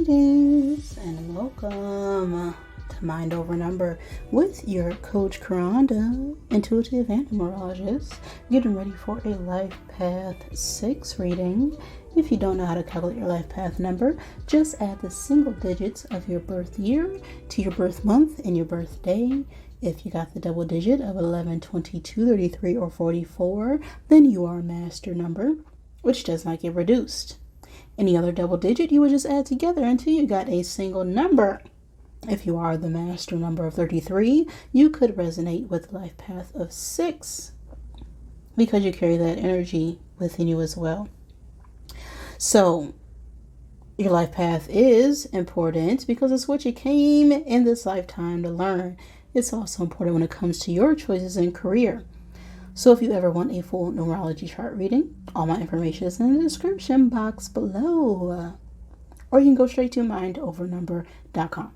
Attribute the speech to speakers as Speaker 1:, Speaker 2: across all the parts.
Speaker 1: Greetings and welcome to Mind Over Number with your coach Karanda, intuitive and numerologist, getting ready for a Life Path 6 reading. If you don't know how to calculate your life path number, just add the single digits of your birth year to your birth month and your birthday. If you got the double digit of 11, 22, 33, or 44, then you are a master number, which does not get reduced. Any other double digit you would just add together until you got a single number. If you are the master number of 33, you could resonate with life path of 6 because you carry that energy within you as well. So your life path is important because it's what you came in this lifetime to learn. It's also important when it comes to your choices in career. So if you ever want a full numerology chart reading, all my information is in the description box below. Or you can go straight to mindovernumber.com.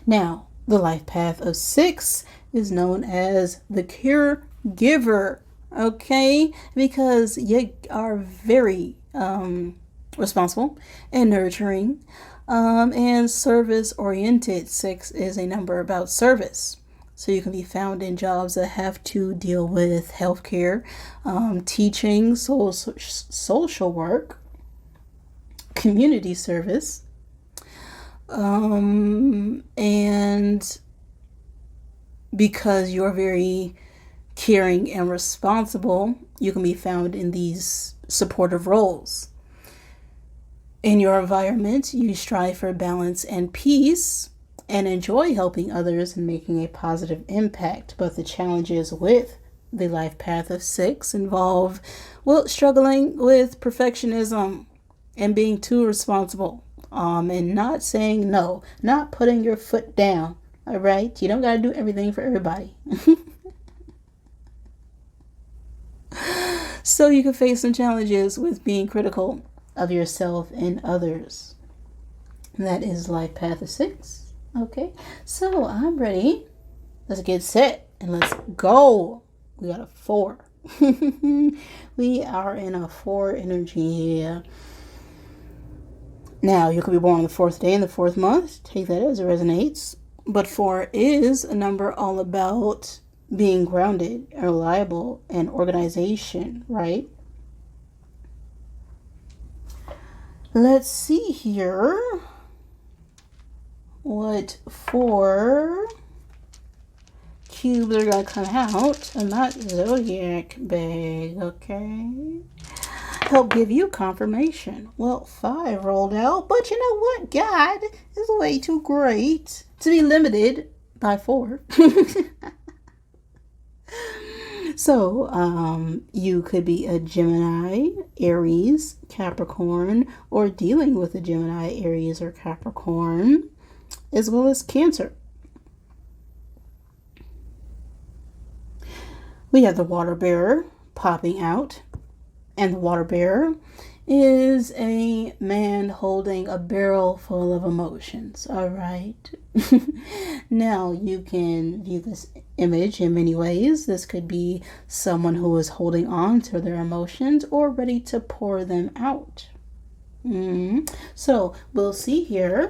Speaker 1: Now, the life path of 6 is known as the caregiver, okay? Because you are very responsible and nurturing and service-oriented. 6 is a number about service. So you can be found in jobs that have to deal with healthcare, teaching, social work, community service, and because you're very caring and responsible, you can be found in these supportive roles. In your environment, you strive for balance and peace, and enjoy helping others and making a positive impact. But the challenges with the life path of 6 involve, struggling with perfectionism and being too responsible, and not saying no, not putting your foot down. All right, you don't got to do everything for everybody. So you can face some challenges with being critical of yourself and others. That is life path of 6. Okay, so I'm ready. Let's get set and let's go. We got a 4. We are in a 4 energy here. Now, you could be born on the 4th day in the 4th month. Take that as it resonates. But 4 is a number all about being grounded and reliable and organization, right? Let's see here what 4 cubes are going to come out in that Zodiac bag, okay? Help give you confirmation. Well, 5 rolled out, but you know what? God is way too great to be limited by 4. So, you could be a Gemini, Aries, Capricorn, or dealing with a Gemini, Aries, or Capricorn, as well as Cancer. We have the water bearer popping out, and the water bearer is a man holding a barrel full of emotions. All right. Now, you can view this image in many ways. This could be someone who is holding on to their emotions or ready to pour them out. So we'll see here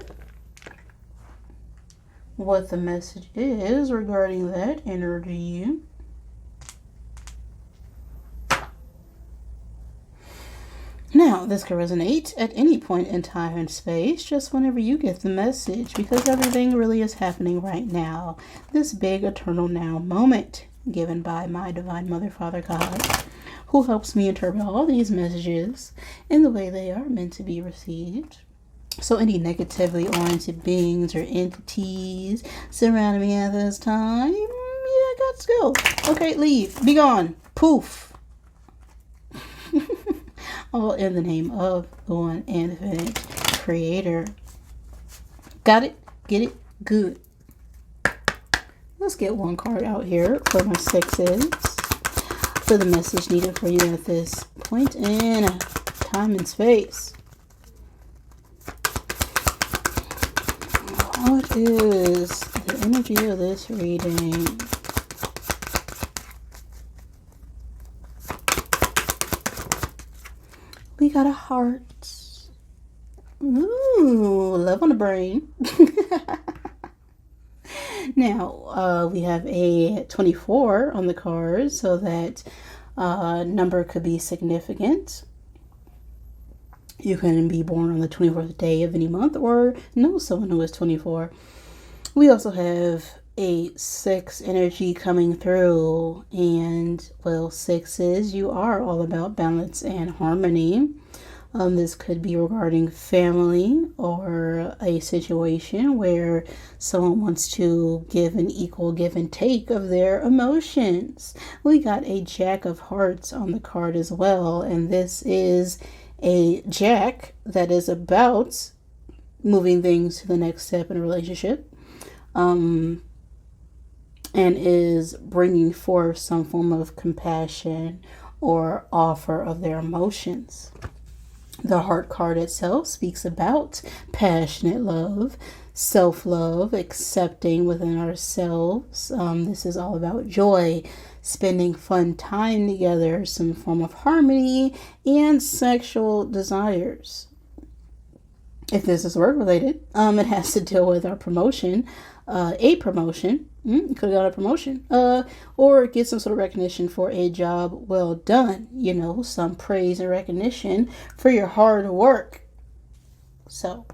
Speaker 1: what the message is regarding that energy. Now, this can resonate at any point in time and space, just whenever you get the message, because everything really is happening right now. This big eternal now moment given by my divine mother, Father God, who helps me interpret all these messages in the way they are meant to be received. So any negatively oriented beings or entities surrounding me at this time, let's go. Okay, leave. Be gone. Poof. All in the name of the one infinite creator. Got it? Get it? Good. Let's get one card out here for my 6s. For the message needed for you at this point in time and space. What is the energy of this reading? We got a heart. Ooh, love on the brain. Now, we have a 24 on the card, so that number could be significant. You can be born on the 24th day of any month or know someone who is 24. We also have a 6 energy coming through, and well, 6s, you are all about balance and harmony. This could be regarding family or a situation where someone wants to give an equal give and take of their emotions. We got a Jack of Hearts on the card as well, and this is a Jack that is about moving things to the next step in a relationship, and is bringing forth some form of compassion or offer of their emotions. The Heart card itself speaks about passionate love, self-love, accepting within ourselves. This is all about joy, spending fun time together, some form of harmony, and sexual desires. If this is work related, it has to deal with our promotion, a promotion. You could have got a promotion, or get some sort of recognition for a job well done. You know, some praise and recognition for your hard work. So,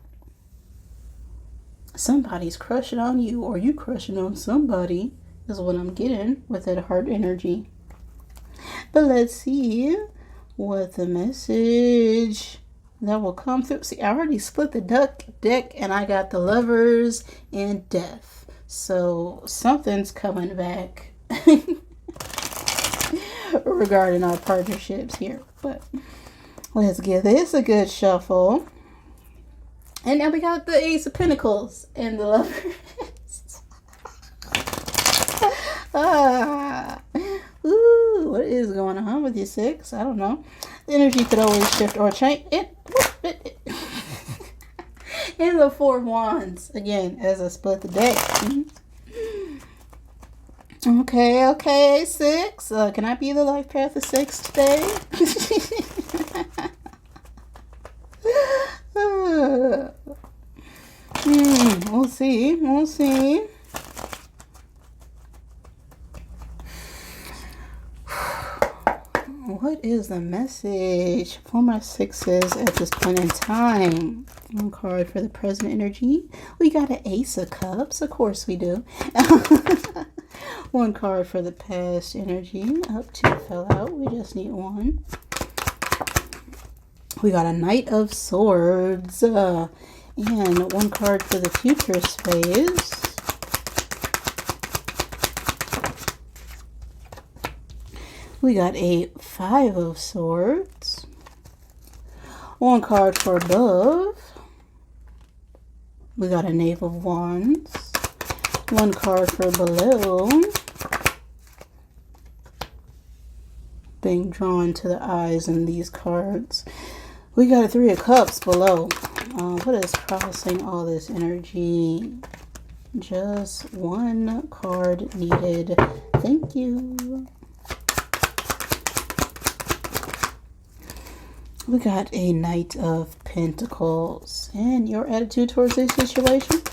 Speaker 1: somebody's crushing on you, or you crushing on somebody, is what I'm getting with that heart energy. But let's see what the message that will come through. See, I already split the deck, and I got the Lovers and Death. So something's coming back regarding our partnerships here. But let's give this a good shuffle. And now we got the Ace of Pentacles and the Lovers. What is going on with you, 6? I don't know. The energy could always shift or change. And the 4 of Wands, again, as I split the deck. Okay, 6. Can I be the life path of 6 today? We'll see. What is the message for my 6s at this point in time? One card for the present energy. We got an Ace of Cups. Of course we do. One card for the past energy. Up 2 fell out. We just need 1. We got a Knight of Swords. And 1 card for the future space. We got a 5 of Swords. 1 card for above. We got a Knave of Wands. 1 card for below. Being drawn to the eyes in these cards. We got a 3 of Cups below. What is crossing all this energy? Just 1 card needed. Thank you. We got a Knight of Pentacles. And your attitude towards this situation?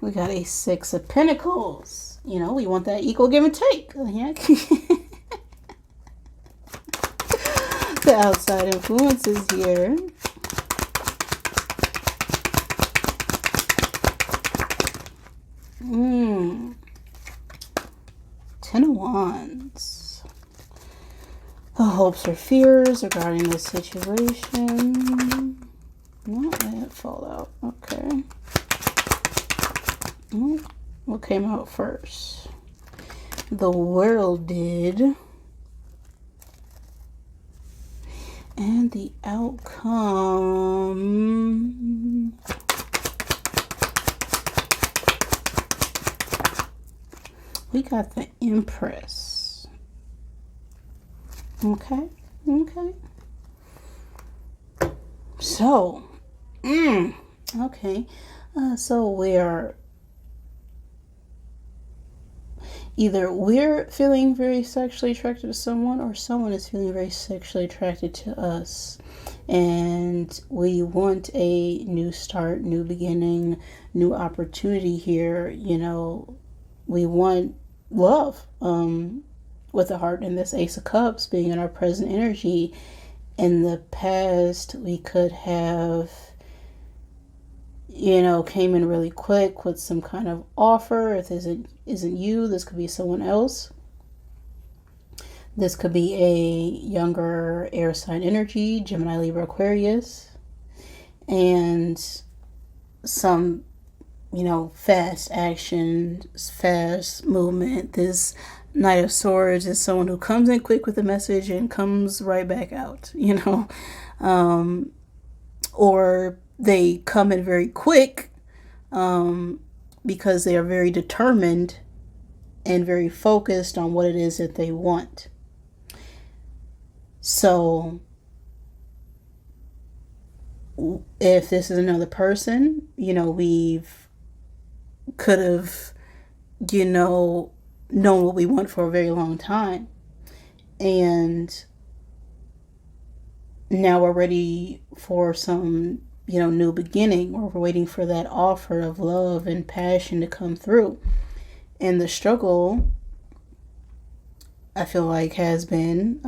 Speaker 1: We got a 6 of Pentacles. You know, we want that equal give and take. Yeah. The outside influences here. Ten of Wands. The hopes or fears regarding this situation. No, that fall out. Okay. What came out first? The World did. And the outcome. We got the Empress. Okay. So, okay. So we are either we're feeling very sexually attracted to someone or someone is feeling very sexually attracted to us. And we want a new start, new beginning, new opportunity here. We want love, with the heart and this Ace of Cups being in our present energy. In the past, we could have, came in really quick with some kind of offer. If this isn't you, this could be someone else. This could be a younger air sign energy, Gemini, Libra, Aquarius, and some, fast action, fast movement. This Knight of Swords is someone who comes in quick with a message and comes right back out, or they come in very quick because they are very determined and very focused on what it is that they want. So if this is another person, we've could have, known what we want for a very long time. And now we're ready for some, new beginning, or we're waiting for that offer of love and passion to come through. And the struggle, I feel like, has been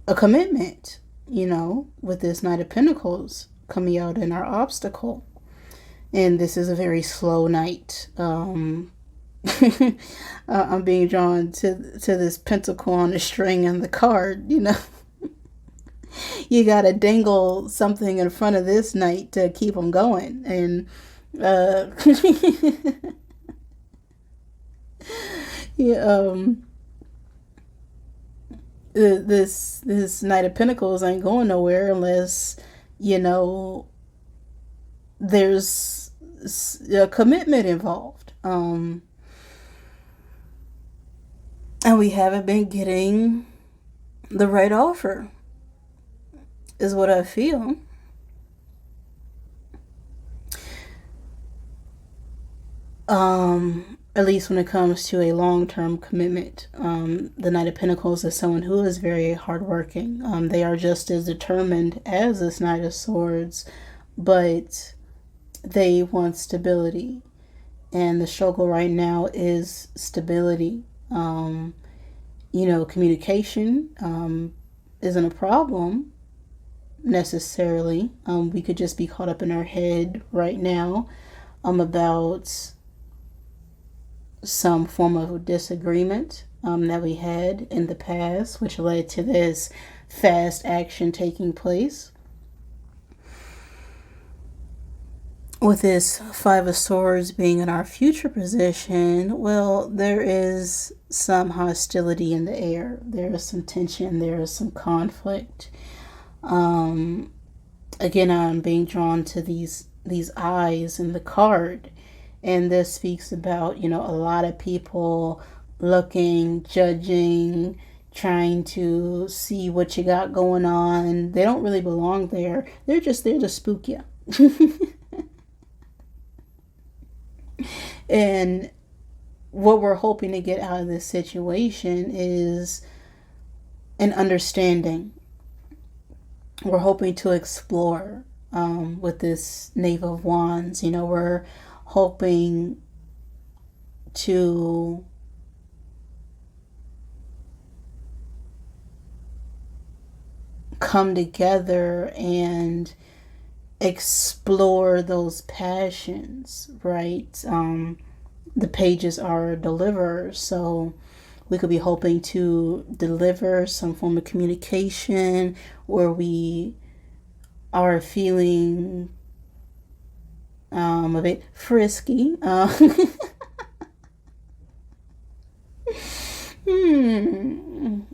Speaker 1: a commitment, with this Knight of Pentacles coming out in our obstacle. And this is a very slow night. I'm being drawn to this pentacle on a string in the card, You gotta dangle something in front of this knight to keep them going. And this Knight of Pentacles ain't going nowhere unless, there's a commitment involved. And we haven't been getting the right offer, is what I feel. At least when it comes to a long-term commitment. The Knight of Pentacles is someone who is very hardworking. They are just as determined as this Knight of Swords, but they want stability. And the struggle right now is stability. Communication isn't a problem necessarily. We could just be caught up in our head right now about some form of disagreement that we had in the past, which led to this fast action taking place. With this Five of Swords being in our future position, well, there is some hostility in the air. There is some tension. There is some conflict. Again, I'm being drawn to these eyes in the card. And this speaks about, a lot of people looking, judging, trying to see what you got going on. They don't really belong there. They're just there to spook you. And what we're hoping to get out of this situation is an understanding. We're hoping to explore with this Knave of Wands. We're hoping to come together and explore those passions, right? The pages are deliverers, so we could be hoping to deliver some form of communication where we are feeling a bit frisky.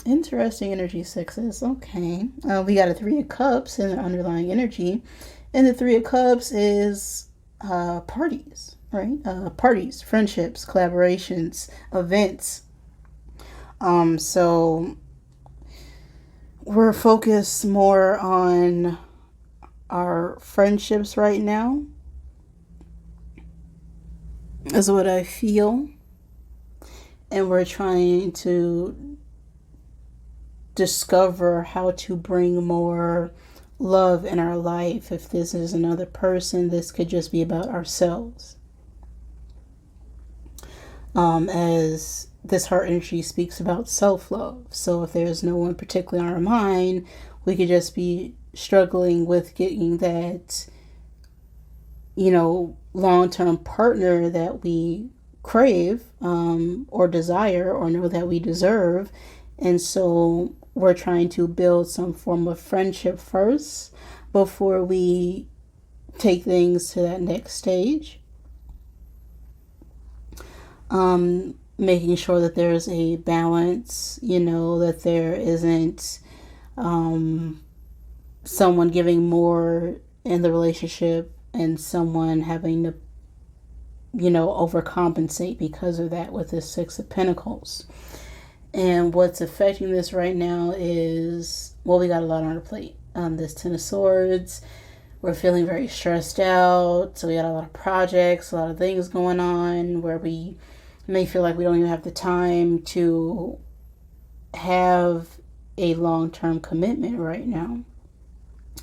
Speaker 1: Interesting energy, sixes. Okay. We got a Three of Cups in the underlying energy. And the Three of Cups is parties, right? Parties, friendships, collaborations, events. So we're focused more on our friendships right now, is what I feel. and we're trying to discover how to bring more love in our life. If this is another person, this could just be about ourselves. As this heart energy speaks about self-love. So if there's no one particularly on our mind, we could just be struggling with getting that, long-term partner that we crave, or desire, or know that we deserve. And so we're trying to build some form of friendship first before we take things to that next stage. Making sure that there's a balance, that there isn't someone giving more in the relationship and someone having to, overcompensate because of that with this Six of Pentacles. And what's affecting this right now is, we got a lot on our plate. This Ten of Swords, we're feeling very stressed out. So we got a lot of projects, a lot of things going on where we may feel like we don't even have the time to have a long-term commitment right now,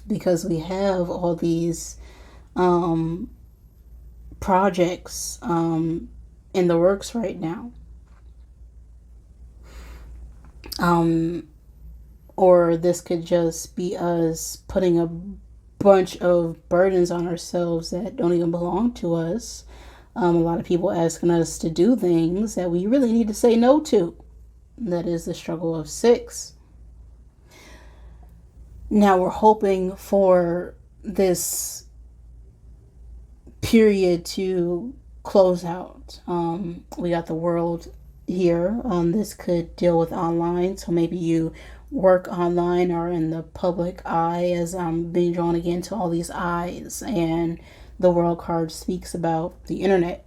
Speaker 1: because we have all these projects in the works right now. Or this could just be us putting a bunch of burdens on ourselves that don't even belong to us. A lot of people asking us to do things that we really need to say no to. That is the struggle of 6. Now we're hoping for this period to close out. We got the world here. This could deal with online. So maybe you work online or in the public eye, as I'm being drawn again to all these eyes. And the world card speaks about the internet.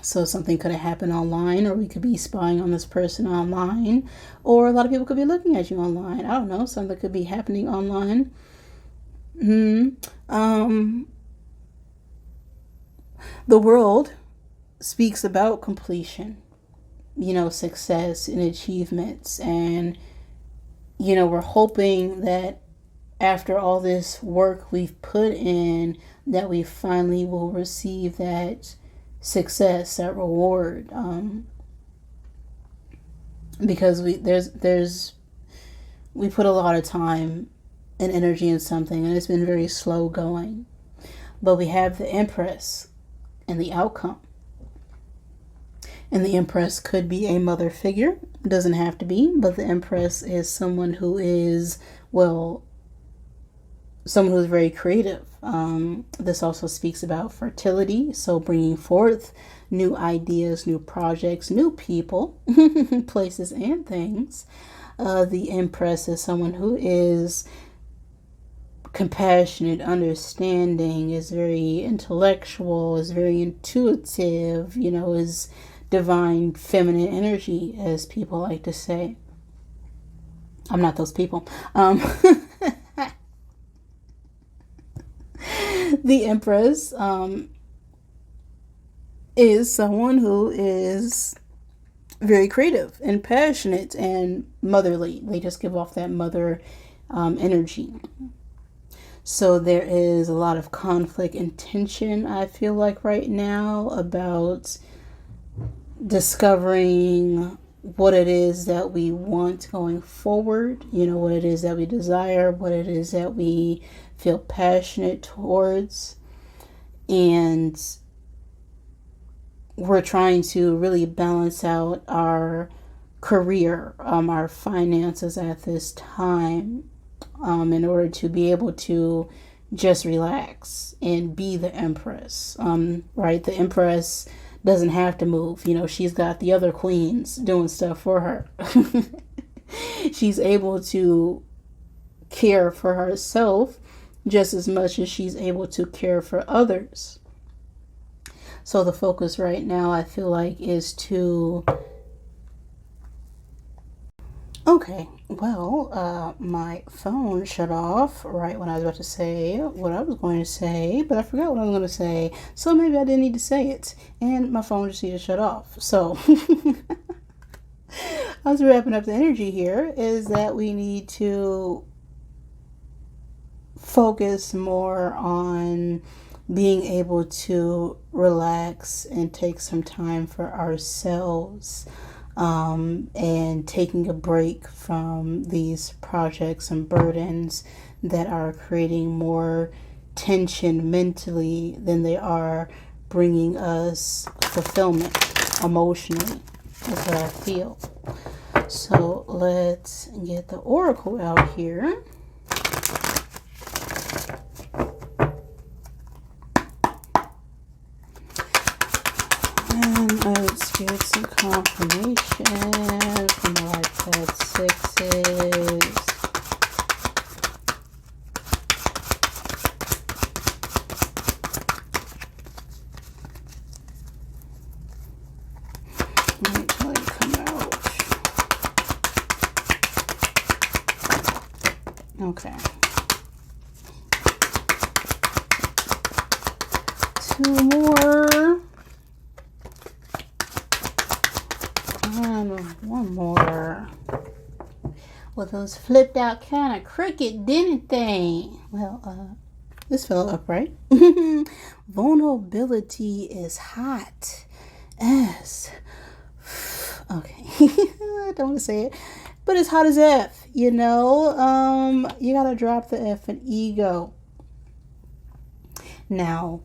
Speaker 1: So something could have happened online, or we could be spying on this person online, or a lot of people could be looking at you online. I don't know. Something could be happening online. The world speaks about completion, success and achievements. And, we're hoping that after all this work we've put in, that we finally will receive that success, that reward, because we put a lot of time and energy in something, and it's been very slow going. But we have the Empress and the outcome, and the Empress could be a mother figure. It doesn't have to be, but the Empress is someone who is, someone who's very creative. This also speaks about fertility, so bringing forth new ideas, new projects, new people, places, and things. The Empress is someone who is compassionate, understanding, is very intellectual, is very intuitive, is divine feminine energy, as people like to say. I'm not those people. The Empress is someone who is very creative and passionate and motherly. They just give off that mother energy. So there is a lot of conflict and tension, I feel like, right now, about discovering what it is that we want going forward, what it is that we desire, what it is that we feel passionate towards. And we're trying to really balance out our career, our finances at this time, in order to be able to just relax and be the Empress, right? The Empress doesn't have to move. She's got the other queens doing stuff for her. She's able to care for herself just as much as she's able to care for others. So the focus right now, I feel like, is to... Okay, well, my phone shut off right when I was about to say what I was going to say, but I forgot what I was going to say, so maybe I didn't need to say it, and my phone just needed to shut off. So as we're wrapping up the energy here, is that we need to focus more on being able to relax and take some time for ourselves, and taking a break from these projects and burdens that are creating more tension mentally than they are bringing us fulfillment emotionally. That's what I feel. So let's get the oracle out here. And let's get some confirmation from the life path sixes. Wait till they come out. Okay. Two more. And one more. Well, those flipped out kind of crooked, didn't they? Well, this fell upright. Vulnerability is hot. S. Okay. I don't want to say it. But it's hot as F, you know? You gotta drop the F in ego. Now,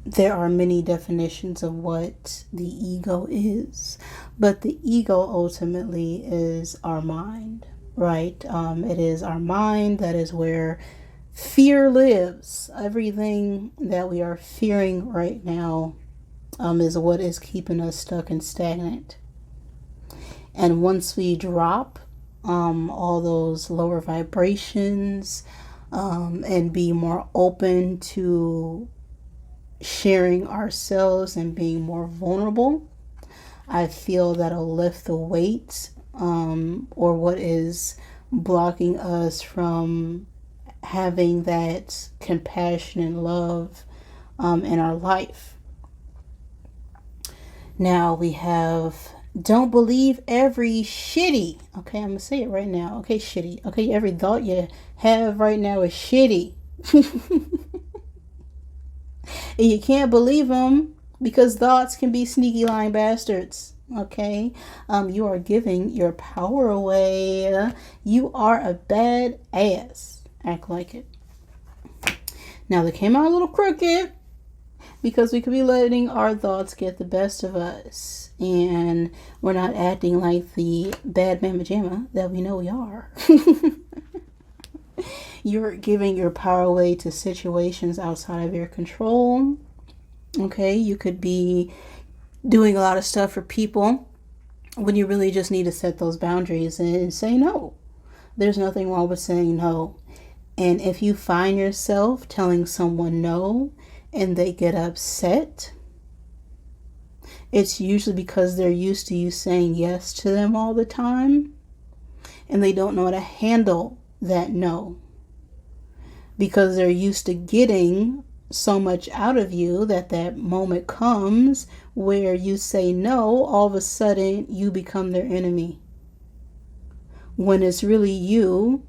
Speaker 1: there are many definitions of what the ego is, but the ego ultimately is our mind, right? It is our mind. That is where fear lives. Everything that we are fearing right now is what is keeping us stuck and stagnant. And once we drop all those lower vibrations and be more open to sharing ourselves and being more vulnerable, I feel that'll lift the weight or what is blocking us from having that compassion and love in our life. Now we have, don't believe every shitty. Okay, I'm gonna say it right now. Okay, shitty. Okay, every thought you have right now is shitty. And you can't believe them because thoughts can be sneaky lying bastards. Okay, you are giving your power away. You are a bad ass. Act like it. Now they came out a little crooked because we could be letting our thoughts get the best of us, and we're not acting like the bad mamma jamma that we know we are. You're giving your power away to situations outside of your control. Okay, you could be doing a lot of stuff for people when you really just need to set those boundaries and say no. There's nothing wrong with saying no. And if you find yourself telling someone no and they get upset, it's usually because they're used to you saying yes to them all the time, and they don't know how to handle that no, because they're used to getting so much out of you that moment comes where you say no, all of a sudden you become their enemy, when it's really you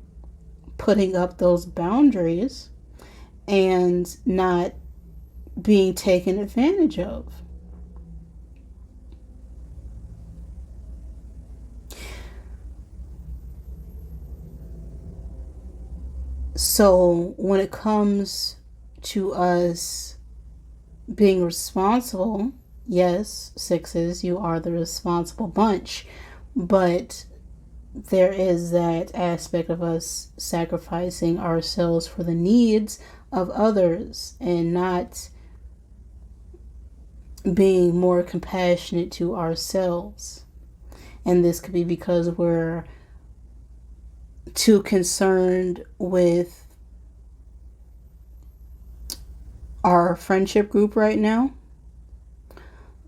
Speaker 1: putting up those boundaries and not being taken advantage of. So when it comes to us being responsible, yes, sixes, you are the responsible bunch, but there is that aspect of us sacrificing ourselves for the needs of others and not being more compassionate to ourselves. And this could be because we're too concerned with our friendship group right now,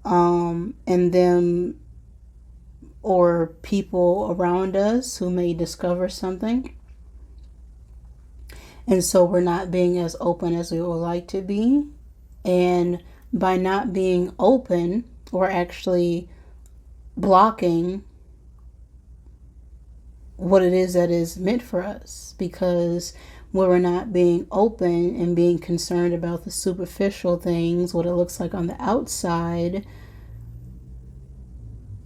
Speaker 1: and them or people around us who may discover something, and so we're not being as open as we would like to be. And by not being open, we're actually blocking what it is that is meant for us, because when we're not being open and being concerned about the superficial things, what it looks like on the outside,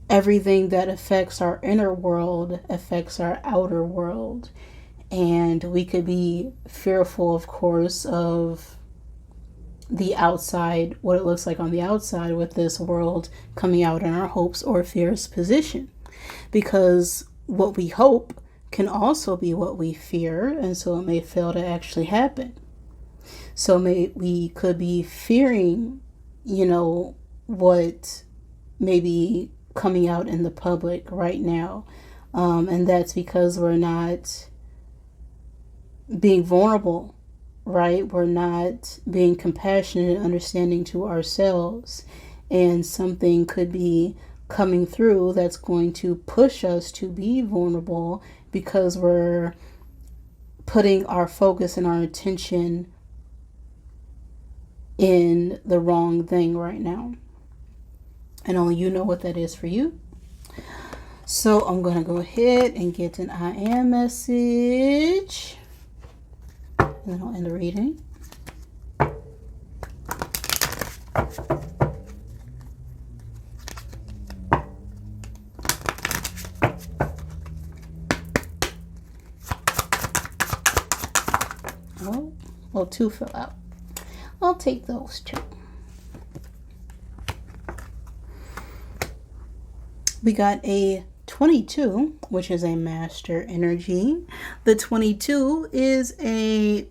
Speaker 1: everything that affects our inner world affects our outer world. And we could be fearful, of course, of the outside, what it looks like on the outside, with this world coming out in our hopes or fears position, because what we hope can also be what we fear, and so it may fail to actually happen. So we could be fearing, what may be coming out in the public right now, and that's because we're not being vulnerable, right? We're not being compassionate and understanding to ourselves, and something could be coming through that's going to push us to be vulnerable because we're putting our focus and our attention in the wrong thing right now. And only you know what that is for you. So I'm going to go ahead and get an I am message. And then I'll end the reading. Oh, well, 2 fell out. I'll take those 2. We got a 22, which is a master energy. The 22 is a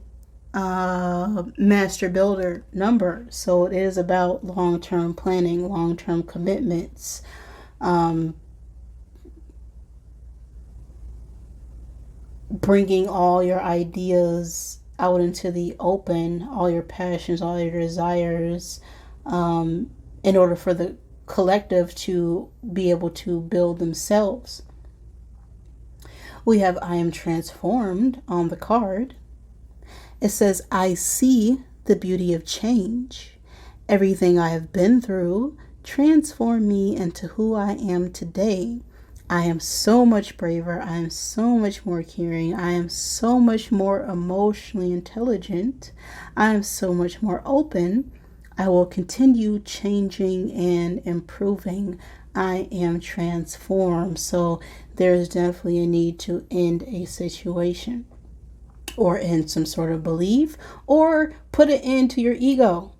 Speaker 1: master builder number. So it is about long-term planning, long-term commitments, bringing all your ideas out into the open, all your passions, all your desires, in order for the collective to be able to build themselves. We have I am transformed on the card. It says, I see the beauty of change. Everything I have been through transformed me into who I am today. I am so much braver. I am so much more caring. I am so much more emotionally intelligent. I am so much more open. I will continue changing and improving. I am transformed. So there is definitely a need to end a situation, or end some sort of belief, or put an end to your ego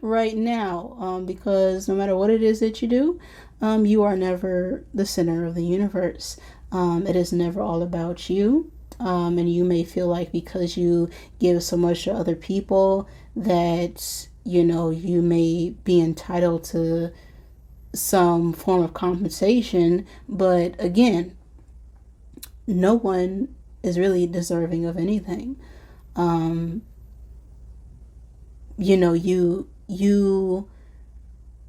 Speaker 1: right now, because no matter what it is that you do, you are never the center of the universe. It is never all about you. And you may feel like because you give so much to other people that, you may be entitled to some form of compensation. But again, no one is really deserving of anything. You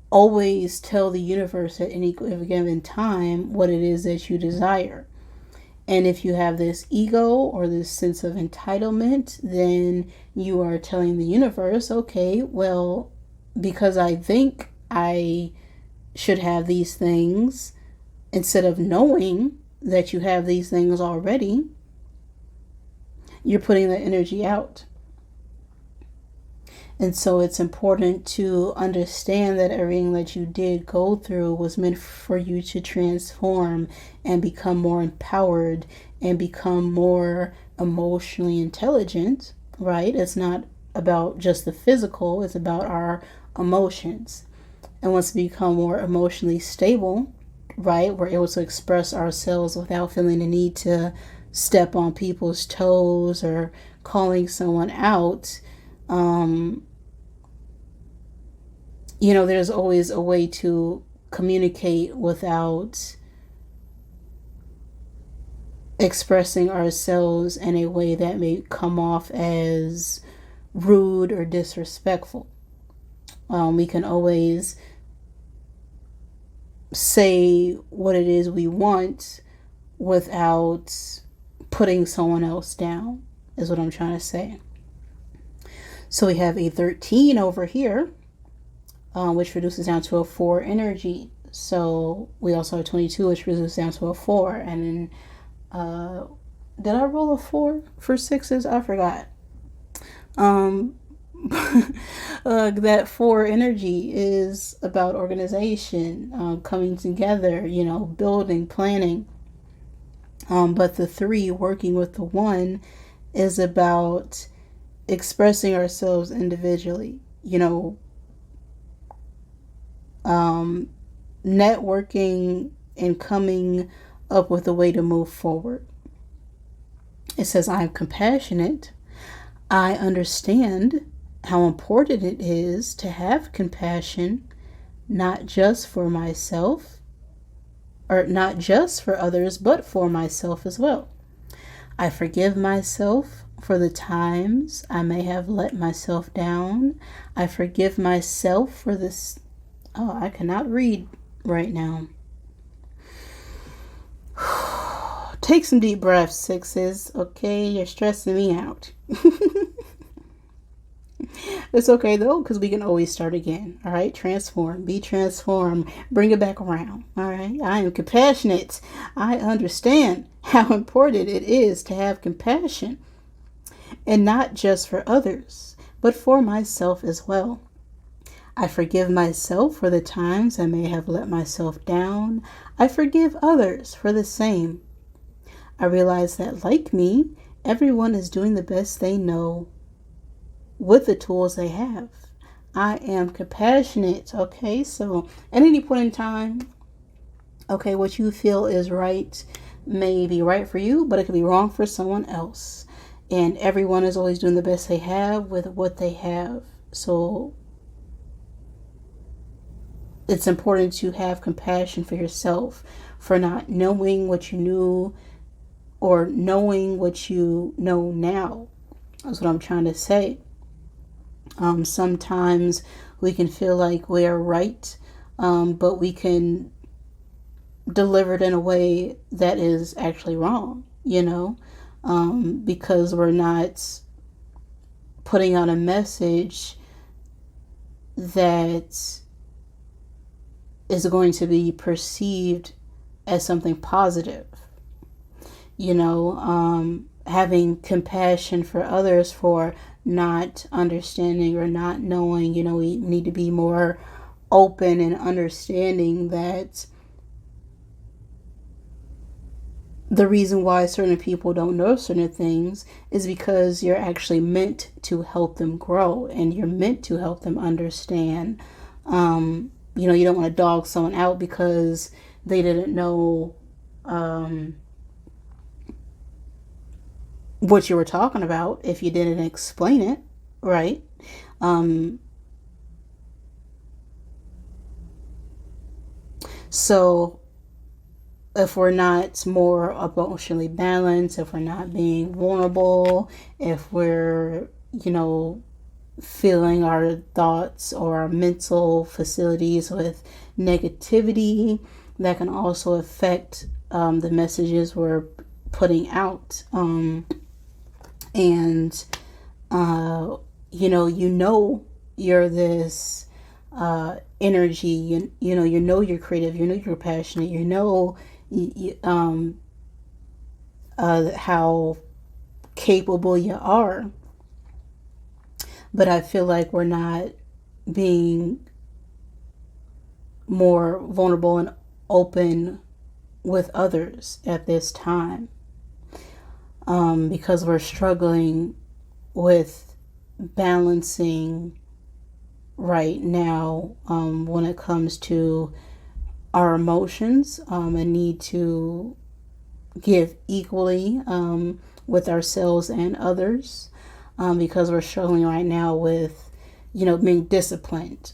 Speaker 1: always tell the universe at any given time what it is that you desire. And if you have this ego or this sense of entitlement, then you are telling the universe, okay, well, because I think I should have these things, instead of knowing that you have these things already, you're putting the energy out. And so it's important to understand that everything that you did go through was meant for you to transform and become more empowered and become more emotionally intelligent, right? It's not about just the physical, it's about our emotions. And once we become more emotionally stable, right, we're able to express ourselves without feeling the need to step on people's toes or calling someone out. There's always a way to communicate without expressing ourselves in a way that may come off as rude or disrespectful. We can always say what it is we want without putting someone else down, is what I'm trying to say. So we have a 13 over here, which reduces down to a 4 energy. So we also have 22, which reduces down to a 4. And then, did I roll a 4 for 6s? I forgot. That 4 energy is about organization, coming together, building, planning. But the 3 working with the 1 is about expressing ourselves individually, networking and coming up with a way to move forward. It says, I am compassionate. I understand how important it is to have compassion, not just for myself, or not just for others, but for myself as well. I forgive myself for the times I may have let myself down. I forgive myself for this. Oh, I cannot read right now. Take some deep breaths, 6s. Okay, you're stressing me out. It's okay though, because we can always start again. All right, transform, be transformed, bring it back around. All right, I am compassionate. I understand how important it is to have compassion, and not just for others, but for myself as well. I forgive myself for the times I may have let myself down. I forgive others for the same. I realize that, like me, everyone is doing the best they know with the tools they have. I am compassionate. Okay, so at any point in time, okay, what you feel is right may be right for you, but it could be wrong for someone else. And everyone is always doing the best they have with what they have. So it's important to have compassion for yourself for not knowing what you knew or knowing what you know now. That's what I'm trying to say. Sometimes we can feel like we are right, but we can deliver it in a way that is actually wrong, because we're not putting out a message that is going to be perceived as something positive. Having compassion for others for not understanding or not knowing, we need to be more open and understanding that the reason why certain people don't know certain things is because you're actually meant to help them grow and you're meant to help them understand. You don't want to dog someone out because they didn't know what you were talking about if you didn't explain it, right? So if we're not more emotionally balanced, if we're not being vulnerable, if we're, filling our thoughts or our mental facilities with negativity, that can also affect the messages we're putting out. You're this energy, you're creative, you're passionate, how capable you are. But I feel like we're not being more vulnerable and open with others at this time, because we're struggling with balancing right now when it comes to our emotions, and need to give equally with ourselves and others, because we're struggling right now with being disciplined,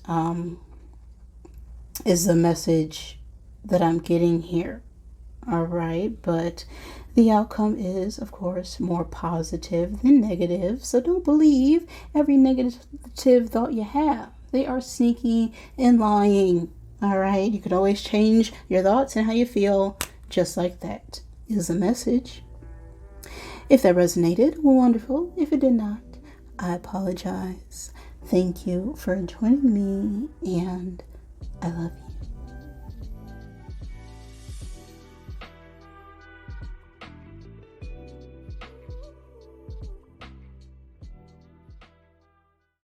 Speaker 1: is the message that I'm getting here. All right, but the outcome is, of course, more positive than negative. So don't believe every negative thought you have. They are sneaky and lying. All right, you can always change your thoughts and how you feel just like that is the message. If that resonated, wonderful. If it did not, I apologize. Thank you for joining me, and I love you.